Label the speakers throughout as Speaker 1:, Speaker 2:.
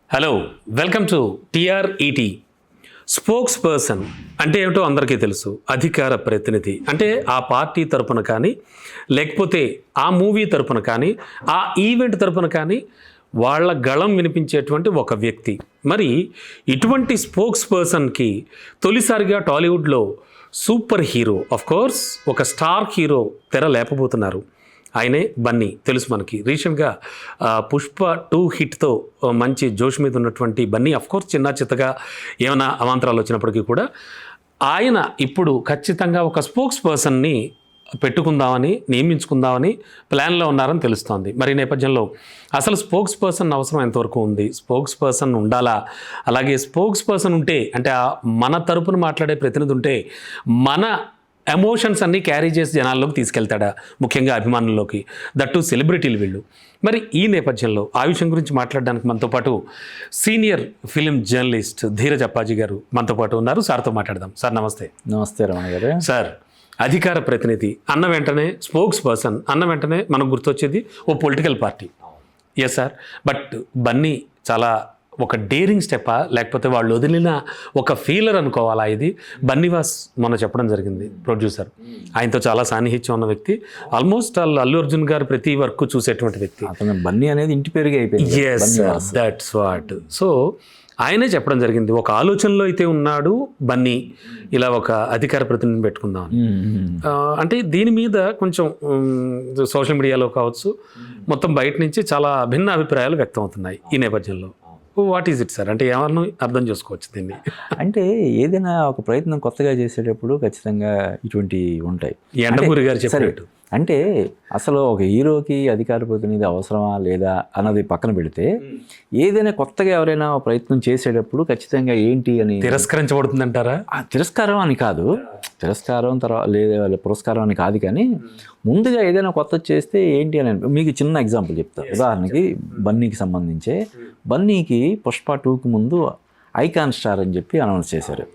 Speaker 1: Hello, welcome to TRET. Spokesperson అంటే ఏమిటో అందరికీ తెలుసు. అధికార ప్రతినిధి అంటే ఆ పార్టీ తరపున కానీ, లేకపోతే ఆ మూవీ తరపున కానీ, ఆ ఈవెంట్ తరపున కానీ వాళ్ళ గళం వినిపించేటువంటి ఒక వ్యక్తి. మరి ఇటువంటి స్పోక్స్ పర్సన్కి తొలిసారిగా టాలీవుడ్లో సూపర్ హీరో, ఆఫ్ కోర్స్ ఒక స్టార్ హీరో తెర లేపబోతున్నారు. ఆయనే బన్నీ. తెలుసు మనకి. రీసెంట్గా పుష్ప 2 హిట్తో మంచి జోష్ మీద ఉన్నటువంటి బన్నీ, అఫ్కోర్స్ చిన్న చిత్తగా ఏమైనా అవాంతరాలు వచ్చినప్పటికీ కూడా ఆయన ఇప్పుడు ఖచ్చితంగా ఒక స్పోక్స్ పర్సన్ని పెట్టుకుందామని, నియమించుకుందామని ప్లాన్లో ఉన్నారని తెలుస్తోంది. మరి ఈ నేపథ్యంలో అసలు స్పోక్స్ పర్సన్ అవసరం ఎంతవరకు ఉంది? స్పోక్స్ పర్సన్ ఉండాలా? అలాగే స్పోక్స్ పర్సన్ ఉంటే అంటే మన తరపున మాట్లాడే ప్రతినిధి ఉంటే మన ఎమోషన్స్ అన్నీ క్యారీ చేసి జనాల్లోకి తీసుకెళ్తాడా, ముఖ్యంగా అభిమానుల్లోకి, దట్టు సెలబ్రిటీలు వీళ్ళు. మరి ఈ నేపథ్యంలో ఆ విషయం గురించి మాట్లాడడానికి మనతో పాటు senior film journalist Dheeraj Appaji గారు మనతో పాటు ఉన్నారు. సార్తో మాట్లాడదాం. సార్ నమస్తే.
Speaker 2: నమస్తే రమణ గారు.
Speaker 1: సార్, అధికార ప్రతినిధి అన్న వెంటనే, స్పోక్స్ పర్సన్ అన్న వెంటనే మనకు గుర్తొచ్చేది ఓ political party. Yes sir, but Bunny చాలా ఒక డేరింగ్ స్టెప్పా, లేకపోతే వాళ్ళు వదిలిన ఒక ఫీలర్ అనుకోవాలా? ఇది బన్నీవాస్ మొన్న చెప్పడం జరిగింది, ప్రొడ్యూసర్. ఆయనతో చాలా సాన్నిహిత్యం ఉన్న వ్యక్తి. ఆల్మోస్ట్ అల్లు అర్జున్ గారు ప్రతి వర్క్ చూసేటువంటి వ్యక్తి.
Speaker 2: అతను బన్నీ అనేది ఇంటి పేరుగా అయిపోయింది.
Speaker 1: Yes, that's what. సో ఆయనే చెప్పడం జరిగింది, ఒక ఆలోచనలో అయితే ఉన్నాడు బన్నీ, ఇలా ఒక అధికార ప్రతినిధిని పెట్టుకుందాం. అంటే దీని మీద కొంచెం సోషల్ మీడియాలో కావచ్చు, మొత్తం బయట నుంచి చాలా భిన్న అభిప్రాయాలు వ్యక్తం అవుతున్నాయి ఈ నేపథ్యంలో. What is it sir? అంటే ఏమన్నా అర్థం చేసుకోవచ్చు దీన్ని?
Speaker 2: అంటే ఏదైనా ఒక ప్రయత్నం కొత్తగా చేసేటప్పుడు ఖచ్చితంగా ఇటువంటివి ఉంటాయి.
Speaker 1: ఎండమూరి గారు చెప్పినట్టు.
Speaker 2: అంటే అసలు ఒక హీరోకి అధికార ప్రతినిధి అవసరమా లేదా అన్నది పక్కన పెడితే, ఏదైనా కొత్తగా ఎవరైనా ప్రయత్నం చేసేటప్పుడు ఖచ్చితంగా ఏంటి అని
Speaker 1: తిరస్కరించబడుతుందంటారా?
Speaker 2: తిరస్కారం అని కాదు, తిరస్కారం తర్వాత లేదా పురస్కారం అని కాదు, కానీ ముందుగా ఏదైనా కొత్త చేస్తే ఏంటి అని మీకు చిన్న ఎగ్జాంపుల్ చెప్తాను. ఉదాహరణకి బన్నీకి సంబంధించే, బన్నీకి పుష్ప 2కి ముందు ఐకాన్ స్టార్ అని చెప్పి అనౌన్స్ చేశారు.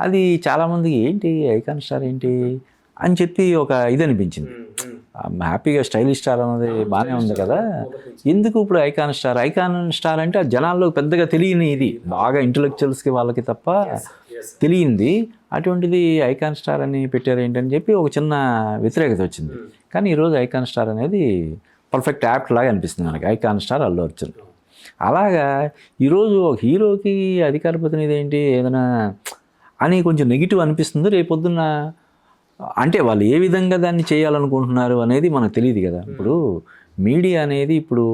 Speaker 2: అది చాలామందికి ఏంటి ఐకాన్ స్టార్ ఏంటి అని చెప్పి ఒక ఇది అనిపించింది. హ్యాపీగా స్టైలిష్ స్టార్ అన్నది బాగానే ఉంది కదా, ఎందుకు ఇప్పుడు ఐకాన్ స్టార్? ఐకాన్ స్టార్ అంటే ఆ జనాల్లో పెద్దగా తెలియని, ఇది బాగా ఇంటలెక్చువల్స్కి వాళ్ళకి తప్ప తెలియంది. అటువంటిది ఐకాన్ స్టార్ అని పెట్టారు ఏంటని చెప్పి ఒక చిన్న వ్యతిరేకత వచ్చింది. కానీ ఈరోజు ఐకాన్ స్టార్ అనేది పర్ఫెక్ట్ యాప్ట్ లాగా అనిపిస్తుంది మనకి. Icon star Allu Arjun. అలాగా ఈరోజు ఒక హీరోకి అధికార ప్రతినిధి ఏంటి ఏదైనా అని కొంచెం నెగిటివ్ అనిపిస్తుంది. రేపొద్దున్న అంటే వాళ్ళు ఏ విధంగా దాన్ని చేయాలనుకుంటున్నారు అనేది మనకు తెలియదు కదా. ఇప్పుడు మీడియా అనేది ఇప్పుడు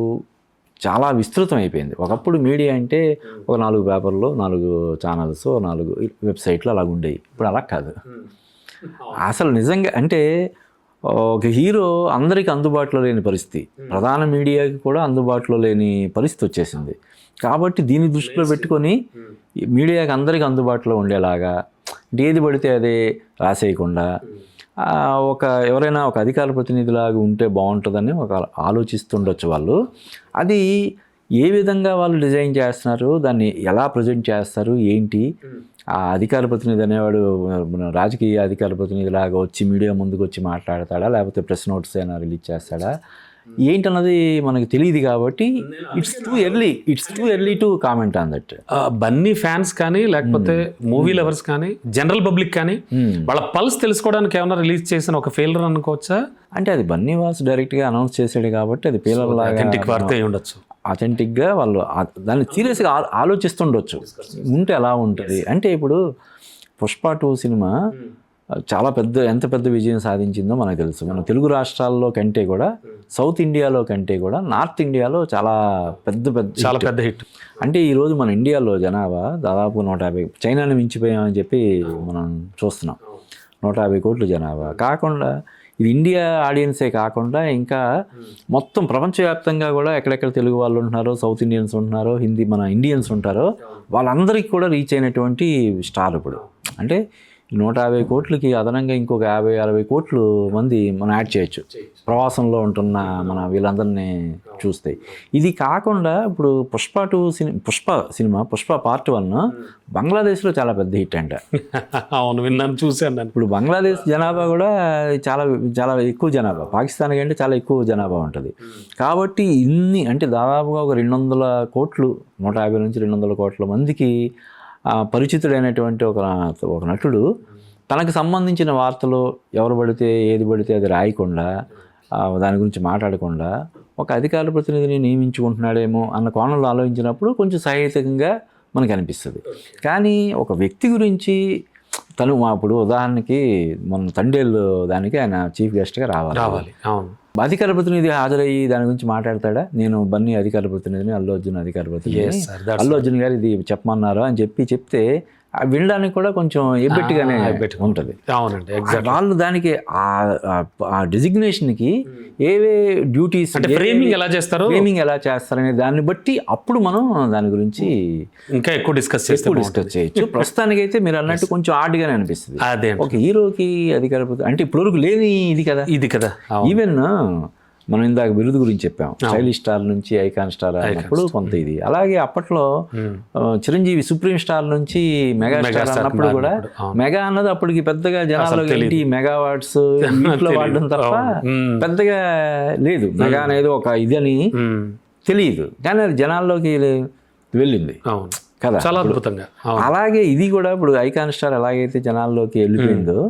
Speaker 2: చాలా విస్తృతం అయిపోయింది. ఒకప్పుడు మీడియా అంటే ఒక 4 పేపర్లు, 4 ఛానల్స్, 4 వెబ్సైట్లు అలాగ ఉండేవి. ఇప్పుడు అలా కాదు. అసలు నిజంగా అంటే ఒక హీరో అందరికీ అందుబాటులో లేని పరిస్థితి, ప్రధాన మీడియాకి కూడా అందుబాటులో లేని పరిస్థితి వచ్చేసింది. కాబట్టి దీన్ని దృష్టిలో పెట్టుకొని మీడియాకి అందరికీ అందుబాటులో ఉండేలాగా ఏది పడితే అదే రాసేయకుండా ఎవరైనా ఒక అధికార ప్రతినిధిలాగా ఉంటే బాగుంటుందని ఆలోచిస్తుండొచ్చు వాళ్ళు. అది ఏ విధంగా వాళ్ళు డిజైన్ చేస్తున్నారు, దాన్ని ఎలా ప్రజెంట్ చేస్తారు, ఏంటి ఆ అధికార ప్రతినిధి అనేవాడు రాజకీయ అధికార ప్రతినిధి లాగా వచ్చి మీడియా ముందుకు వచ్చి మాట్లాడతాడా, లేకపోతే ప్రెస్ నోట్స్ అయినా రిలీజ్ చేస్తాడా, ఏంటన్నది మనకు తెలియదు. కాబట్టి it's too early to comment on that.
Speaker 1: Bunny fans కానీ, లేకపోతే మూవీ లవర్స్ కానీ, జనరల్ పబ్లిక్ కానీ వాళ్ళ పల్స్ తెలుసుకోవడానికి ఏమైనా రిలీజ్ చేసిన ఒక ఫెయిలర్ అనుకోవచ్చా?
Speaker 2: అంటే అది బన్నీ వాస్ డైరెక్ట్గా అనౌన్స్ చేసాడు కాబట్టి అది ఫెయిలర్ లాగా
Speaker 1: వార్త అయి ఉండొచ్చు.
Speaker 2: అథెంటిక్గా వాళ్ళు దాన్ని సీరియస్గా ఆలోచిస్తుండొచ్చు. ఉంటే ఎలా ఉంటుంది అంటే, ఇప్పుడు పుష్ప 2 సినిమా చాలా ఎంత పెద్ద విజయం సాధించిందో మనకు తెలుసు. మన తెలుగు రాష్ట్రాల్లో కంటే కూడా, సౌత్ ఇండియాలో కంటే కూడా నార్త్ ఇండియాలో చాలా పెద్ద హిట్. అంటే ఈరోజు మన ఇండియాలో జనాభా దాదాపు 150, చైనాని మించిపోయామని చెప్పి మనం చూస్తున్నాం. 150 కోట్ల జనాభా కాకుండా, ఇది ఇండియా ఆడియన్సే కాకుండా ఇంకా మొత్తం ప్రపంచవ్యాప్తంగా కూడా ఎక్కడెక్కడ తెలుగు వాళ్ళు ఉంటున్నారో, సౌత్ ఇండియన్స్ ఉంటున్నారో, మన ఇండియన్స్ ఉంటారో వాళ్ళందరికీ కూడా రీచ్ అయినటువంటి స్టార్ ఇప్పుడు. అంటే 150 కోట్లకి అదనంగా ఇంకొక 50-60 కోట్లు మంది మనం యాడ్ చేయొచ్చు ప్రవాసంలో ఉంటున్న మన వీళ్ళందరినీ చూస్తే. ఇది కాకుండా ఇప్పుడు పుష్ప పార్ట్ 1 బంగ్లాదేశ్లో చాలా పెద్ద హిట్ అంట.
Speaker 1: అవును, విన్నాను, చూశాను నేను.
Speaker 2: ఇప్పుడు బంగ్లాదేశ్ జనాభా కూడా చాలా చాలా ఎక్కువ జనాభా, పాకిస్తాన్ కంటే చాలా ఎక్కువ జనాభా ఉంటుంది. కాబట్టి ఇన్ని అంటే దాదాపుగా ఒక 200 కోట్లు, 150 నుంచి 200 కోట్ల మందికి పరిచితుడైనటువంటి ఒక నటుడు తనకు సంబంధించిన వార్తలు ఎవరు పడితే ఏది పడితే అది రాయకుండా, దాని గురించి మాట్లాడకుండా ఒక అధికార ప్రతినిధిని నియమించుకుంటున్నాడేమో అన్న కోణంలో ఆలోచించినప్పుడు కొంచెం సహేతుకంగా మనకు అనిపిస్తుంది. కానీ ఒక వ్యక్తి గురించి తను ఇప్పుడు ఉదాహరణకి మన తండేళ్ళు దానికి ఆయన చీఫ్ గెస్ట్గా రావాలి.
Speaker 1: అవును.
Speaker 2: అధికార ప్రతినిధి హాజరయ్యి దాని గురించి మాట్లాడతాడా? నేను బన్నీ అధికార ప్రతినిధిని, అల్లు అర్జున్ అధికార ప్రతినిధి, అల్లు అర్జున్ గారు ఇది చెప్పమన్నారు అని చెప్తే వినడానికి కూడా కొంచెం ఎబ్బెట్టుగానే ఉంటుంది.
Speaker 1: అవునండి,
Speaker 2: వాళ్ళు దానికి ఆ డిజిగ్నేషన్కి ఏవే డ్యూటీస్
Speaker 1: అంటే ఫ్రేమింగ్ ఎలా చేస్తారనే దాన్ని బట్టి అప్పుడు మనం దాని గురించి ఇంకా ఎక్కువ డిస్కస్ చేయొచ్చు. ప్రస్తుతానికి అయితే మీరు అన్నట్టు కొంచెం ఆడ్గానే అనిపిస్తుంది. ఒక హీరోకి అధికార అంటే ఇప్పుడు లేని ఇది కదా. ఈవెన్ మనం ఇందాక బిరుదు గురించి చెప్పాం, స్టైలిష్ స్టార్ నుంచి ఐకాన్ స్టార్ అన్నప్పుడు కొంత ఇది. అలాగే అప్పట్లో చిరంజీవి సుప్రీం స్టార్ నుంచి మెగా స్టార్ అన్నప్పుడు కూడా మెగా అన్నది అప్పటికి పెద్దగా జనాల్లో ఏంటి మెగా వాట్స్ ఇంట్లో వాడడం తప్ప పెద్దగా లేదు. మెగా అనేది ఒక ఇదని తెలియదు, కానీ అది జనాల్లోకి వెళ్ళింది కదా, చాలా అద్భుతంగా. అలాగే ఇది కూడా ఇప్పుడు ఐకాన్ స్టార్ ఎలాగైతే జనాల్లోకి వెళ్ళిపోయిందో,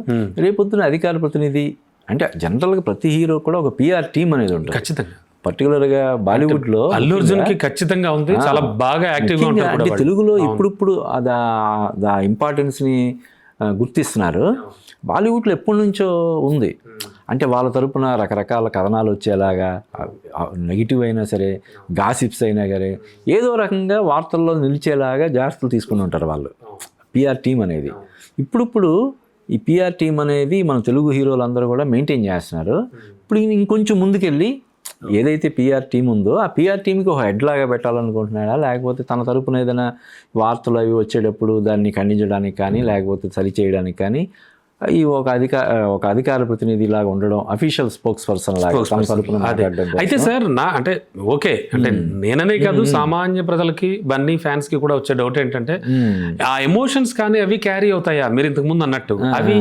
Speaker 1: రేపొద్దున అధికార ప్రతినిధి అంటే జనరల్గా ప్రతి హీరో కూడా ఒక పిఆర్ టీమ్ అనేది ఉంటుంది ఖచ్చితంగా. పర్టికులర్గా బాలీవుడ్లో అల్లు అర్జున్కి ఖచ్చితంగా ఉంది, చాలా బాగా యాక్టివ్గా ఉంటుంది.
Speaker 2: అంటే తెలుగులో ఇప్పుడు దా ఇంపార్టెన్స్ని గుర్తిస్తున్నారు. బాలీవుడ్లో ఎప్పటి నుంచో ఉంది. అంటే వాళ్ళ తరపున రకరకాల కథనాలు వచ్చేలాగా, నెగిటివ్ అయినా సరే, గాసిప్స్ అయినా సరే, ఏదో రకంగా వార్తల్లో నిలిచేలాగా జాగ్రత్తలు తీసుకుని ఉంటారు వాళ్ళు, పిఆర్ టీం అనేది. ఇప్పుడు ఈ పిఆర్ టీం అనేది మన తెలుగు హీరోలు అందరూ కూడా మెయింటైన్ చేస్తున్నారు. ఇప్పుడు ఇంకొంచెం ముందుకెళ్ళి ఏదైతే పిఆర్ టీం ఉందో ఆ పిఆర్ టీంకి ఒక హెడ్ లాగా పెట్టాలనుకుంటున్నాడా, లేకపోతే తన తరపున ఏదైనా వార్తలు అవి వచ్చేటప్పుడు దాన్ని ఖండించడానికి కానీ, లేకపోతే సరి చేయడానికి కానీ ఈ ఒక అధికార ప్రతినిధి లాగా ఉండడం, అఫీషియల్ స్పోక్స్ పర్సన్ లాగా తన తరపున మాట్లాడడం.
Speaker 1: అయితే సార్ అంటే ఓకే, అంటే నేననే కాదు సామాన్య ప్రజలకి, బన్నీ ఫ్యాన్స్ కి కూడా వచ్చే డౌట్ ఏంటంటే ఆ ఎమోషన్స్ కానీ అవి క్యారీ అవుతాయా మీరు ఇంతకు ముందు అన్నట్టు, అవి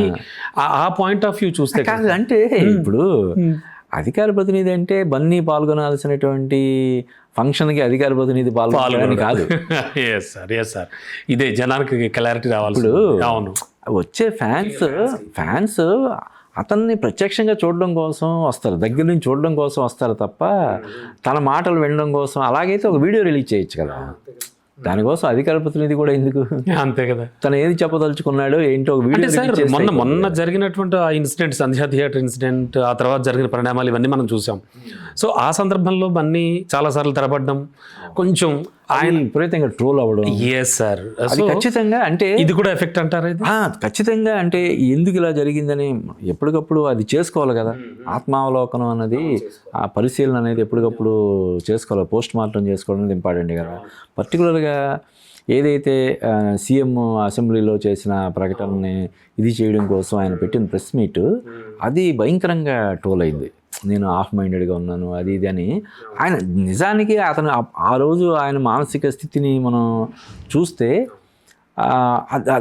Speaker 1: ఆ పాయింట్ ఆఫ్ వ్యూ చూస్తే
Speaker 2: కాదు. అంటే ఇప్పుడు అధికార ప్రతినిధి అంటే బన్నీ పాల్గొనాల్సినటువంటి ఫంక్షన్కి అధికార ప్రతినిధి పాల్గొనాలని కాదు.
Speaker 1: సార్ ఇదే జనానికి క్లారిటీ రావాలి.
Speaker 2: ఇప్పుడు అవును, వచ్చే ఫ్యాన్స్ అతన్ని ప్రత్యక్షంగా చూడడం కోసం వస్తారు, దగ్గర నుంచి చూడడం కోసం వస్తారు తప్ప తన మాటలు వినడం కోసం. అలాగైతే ఒక వీడియో రిలీజ్ చేయొచ్చు కదా, దానికోసం అధికార ప్రతినిధి కూడా ఎందుకు?
Speaker 1: అంతే కదా,
Speaker 2: తను ఏది చెప్పదలుచుకున్నాడో ఏంటో ఒక వీడియో.
Speaker 1: మొన్న జరిగినటువంటి ఆ ఇన్సిడెంట్, సంధ్యా థియేటర్ ఇన్సిడెంట్, ఆ తర్వాత జరిగిన పరిణామాలు ఇవన్నీ మనం చూసాం. సో ఆ సందర్భంలో బన్నీ చాలాసార్లు తెరపడడం, కొంచెం ఆయన
Speaker 2: విపరీతంగా ట్రోల్ అవ్వడం.
Speaker 1: ఎస్ సార్,
Speaker 2: ఖచ్చితంగా. అంటే
Speaker 1: ఇది కూడా ఎఫెక్ట్ అంటారా?
Speaker 2: ఖచ్చితంగా. అంటే ఎందుకు ఇలా జరిగిందని ఎప్పటికప్పుడు అది చేసుకోవాలి కదా, ఆత్మావలోకనం అన్నది, ఆ పరిశీలన అనేది ఎప్పటికప్పుడు చేసుకోవాలి. పోస్ట్ మార్టం చేసుకోవడం అనేది ఇంపార్టెంట్ కదా. పర్టికులర్గా ఏదైతే సీఎం అసెంబ్లీలో చేసిన ప్రకటనని ఇది చేయడం కోసం ఆయన పెట్టిన ప్రెస్ మీట్, అది భయంకరంగా ట్రోల్ అయింది. నేను ఆఫ్ మైండెడ్గా ఉన్నాను అది ఇది అని. ఆయన నిజానికి అతను ఆ రోజు ఆయన మానసిక స్థితిని మనం చూస్తే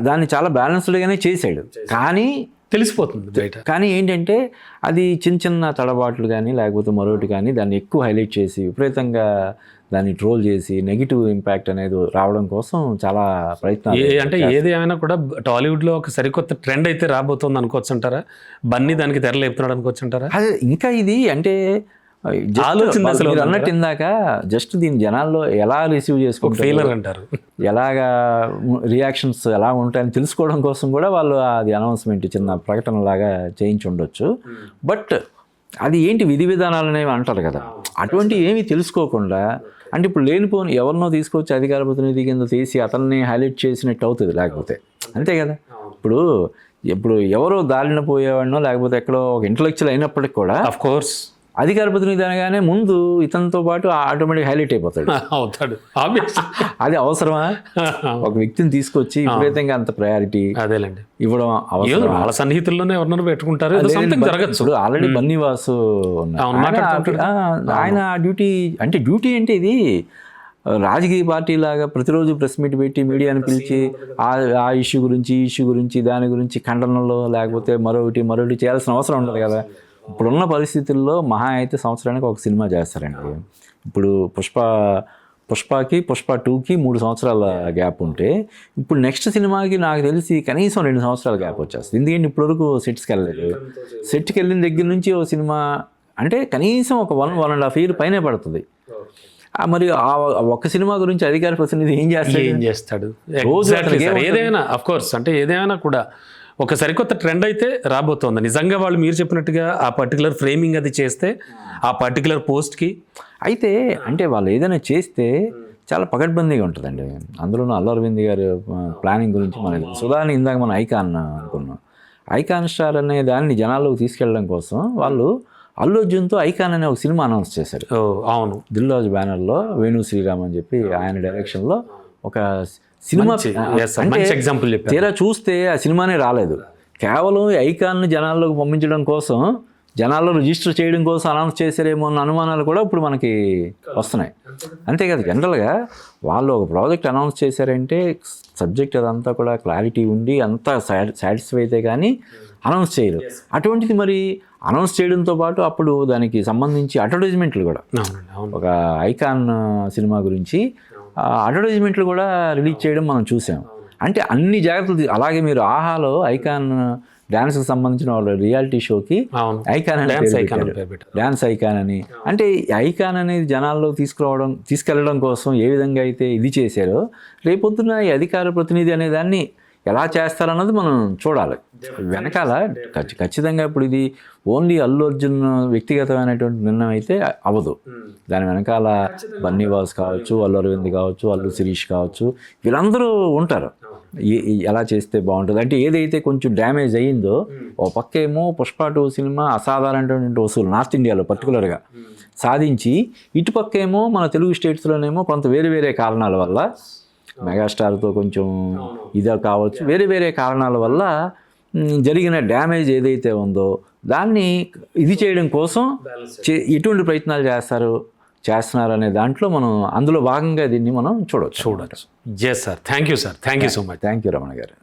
Speaker 2: దాన్ని చాలా బ్యాలెన్స్డ్గానే చేశాడు, కానీ
Speaker 1: తెలిసిపోతుంది బయట.
Speaker 2: కానీ ఏంటంటే అది చిన్న చిన్న తడబాట్లు కానీ లేకపోతే మరొకటి కానీ దాన్ని ఎక్కువ హైలైట్ చేసి విపరీతంగా దాన్ని ట్రోల్ చేసి నెగిటివ్ ఇంపాక్ట్ అనేది రావడం కోసం చాలా ప్రయత్నాలు.
Speaker 1: అంటే ఏది ఏమైనా కూడా టాలీవుడ్లో ఒక సరికొత్త ట్రెండ్ అయితే రాబోతుంది అనుకోవచ్చు అంటారా? బన్నీ దానికి తెరలేపుతున్నాడు అనుకోవచ్చు అంటారా?
Speaker 2: అదే ఇంకా ఇది అంటే ఆలోచన అసలు అన్నట్టు ఇందాక జస్ట్ దీని జనాల్లో ఎలా రిసీవ్ చేసుకుంటారు
Speaker 1: అంటారు,
Speaker 2: ఎలాగా రియాక్షన్స్ ఎలా ఉంటాయని తెలుసుకోవడం కోసం కూడా వాళ్ళు అది అనౌన్స్మెంట్ చిన్న ప్రకటన లాగా చేయించి ఉండొచ్చు. బట్ అది ఏంటి విధి విధానాలు అనేవి అంటారు కదా, అటువంటి ఏమీ తెలుసుకోకుండా అంటే ఇప్పుడు లేనిపోని ఎవరినో తీసుకొచ్చి అధికార ప్రతినిధి కింద తీసి అతన్ని హైలైట్ చేసినట్టు అవుతుంది, లేకపోతే అంతే కదా. ఇప్పుడు ఎవరో దారిన పోయేవాడినో లేకపోతే ఎక్కడో ఒక ఇంటలెక్చువల్ అయినప్పటికి కూడా
Speaker 1: ఆఫ్ కోర్స్
Speaker 2: అధికార ప్రతినిధి అనగానే ముందు ఇతనితో పాటు ఆటోమేటిక్ హైలైట్ అయిపోతాడు.
Speaker 1: అవుతాడు ఆబ్వియస్.
Speaker 2: అది అవసరమా? ఒక వ్యక్తిని తీసుకొచ్చి విపరీతంగా అంత ప్రయారిటీ
Speaker 1: అదేలేండి
Speaker 2: ఇవ్వడం అవసరం?
Speaker 1: వాళ్ళ సన్నిహితుల్లోనే ఎవరినైనా పెట్టుకుంటారు, ఏదో something జరగచ్చు.
Speaker 2: ఇప్పుడు ఆల్రెడీ బన్నీవాసు ఆయన డ్యూటీ అంటే ఇది రాజకీయ పార్టీ లాగా ప్రతిరోజు ప్రెస్ మీట్ పెట్టి మీడియాని పిలిచి ఆ ఇష్యూ గురించి ఈ ఇష్యూ గురించి దాని గురించి ఖండనలో లేకపోతే మరొకటి చేయాల్సిన అవసరం ఉండదు కదా. ఇప్పుడున్న పరిస్థితుల్లో మహా అయితే సంవత్సరానికి ఒక సినిమా చేస్తారండి. ఇప్పుడు పుష్పకి పుష్ప 2కి 3 సంవత్సరాల గ్యాప్ ఉంటే ఇప్పుడు నెక్స్ట్ సినిమాకి నాకు తెలిసి కనీసం 2 సంవత్సరాల గ్యాప్ వచ్చేస్తుంది. ఎందుకంటే ఇప్పటివరకు సెట్స్కి వెళ్ళలేదు. సెట్కి వెళ్ళిన దగ్గర నుంచి ఓ సినిమా అంటే కనీసం ఒక 1.5 year పైనే పడుతుంది. మరి ఆ ఒక్క సినిమా గురించి అధికార ప్రతినిధి ఏం చేస్తాడు?
Speaker 1: ఏదైనా అఫ్ కోర్స్ అంటే ఏదైనా కూడా ఒక సరికొత్త ట్రెండ్ అయితే రాబోతోంది. నిజంగా వాళ్ళు మీరు చెప్పినట్టుగా ఆ పర్టికులర్ ఫ్రేమింగ్ అది చేస్తే ఆ పర్టికులర్ పోస్ట్కి
Speaker 2: అయితే అంటే వాళ్ళు ఏదైనా చేస్తే చాలా పకడ్బందీగా ఉంటుందండి. అందులోనూ అల్లు అరవింద్ గారు ప్లానింగ్ గురించి మనకి సుధాని ఇందాక మనం ఐకాన్ అనుకున్నాం. ఐకాన్ స్టార్ అనే దాన్ని జనాల్లోకి తీసుకెళ్ళడం కోసం వాళ్ళు అల్లు అర్జున్తో ఐకాన్ అనే ఒక సినిమా అనౌన్స్ చేశారు.
Speaker 1: అవును,
Speaker 2: దిల్ రాజు బ్యానర్లో వేణు శ్రీరామ్ అని చెప్పి ఆయన డైరెక్షన్లో ఒక సినిమా.
Speaker 1: ఎగ్జాంపుల్
Speaker 2: తీరా చూస్తే ఆ సినిమానే రాలేదు. కేవలం ఐకాన్ జనాల్లోకి పంపించడం కోసం, జనాల్లో రిజిస్టర్ చేయడం కోసం అనౌన్స్ చేశారేమో అన్న అనుమానాలు కూడా ఇప్పుడు మనకి వస్తున్నాయి. అంతే కదా, జనరల్గా వాళ్ళు ఒక ప్రాజెక్ట్ అనౌన్స్ చేశారంటే సబ్జెక్ట్ అదంతా కూడా క్లారిటీ ఉండి అంతా సాటిస్ఫై అయితే కానీ అనౌన్స్ చేయరు. అటువంటిది మరి అనౌన్స్ చేయడంతో పాటు అప్పుడు దానికి సంబంధించి అడ్వర్టైజ్మెంట్లు కూడా, ఒక ఐకాన్ సినిమా గురించి అడ్వర్టైజ్మెంట్లు కూడా రిలీజ్ చేయడం మనం చూసాం. అంటే అన్ని జాగ్రత్తలు. అలాగే మీరు ఆహాలో ఐకాన్ డ్యాన్స్కి సంబంధించిన వాళ్ళ రియాలిటీ షోకి ఐకాన్ అని డ్యాన్స్ ఐకాన్ అని. అంటే ఐకాన్ అనేది జనాల్లో తీసుకెళ్ళడం కోసం ఏ విధంగా అయితే ఇది చేశారో రేపొద్దున ఈ అధికార ప్రతినిధి అనే దాన్ని ఎలా చేస్తారన్నది మనం చూడాలి. వెనకాల ఖచ్చితంగా ఇప్పుడు ఇది ఓన్లీ అల్లు అర్జున్ వ్యక్తిగతమైనటువంటి నిర్ణయం అయితే అవ్వదు. దాని వెనకాల బన్నీవాస్ కావచ్చు, అల్లు అరవింద్ కావచ్చు, అల్లు శిరీష్ కావచ్చు, వీళ్ళందరూ ఉంటారు. ఎలా చేస్తే బాగుంటుంది అంటే ఏదైతే కొంచెం డ్యామేజ్ అయ్యిందో, ఓ పక్కేమో పుష్ప 2 సినిమా అసాధారణమైనటువంటి వసూలు నార్త్ ఇండియాలో పర్టికులర్గా సాధించి, ఇటుపక్కేమో మన తెలుగు స్టేట్స్లోనేమో కొంత వేరే కారణాల వల్ల మెగాస్టార్తో కొంచెం ఇదే కావచ్చు, వేరే కారణాల వల్ల జరిగిన డ్యామేజ్ ఏదైతే ఉందో దాన్ని ఇది చేయడం కోసం ఎటువంటి ప్రయత్నాలు చేస్తున్నారు అనే దాంట్లో మనం అందులో భాగంగా దీన్ని మనం చూడవచ్చు.
Speaker 1: Yes sir, thank you sir, thank you so much.
Speaker 2: Thank you Ramana గారు.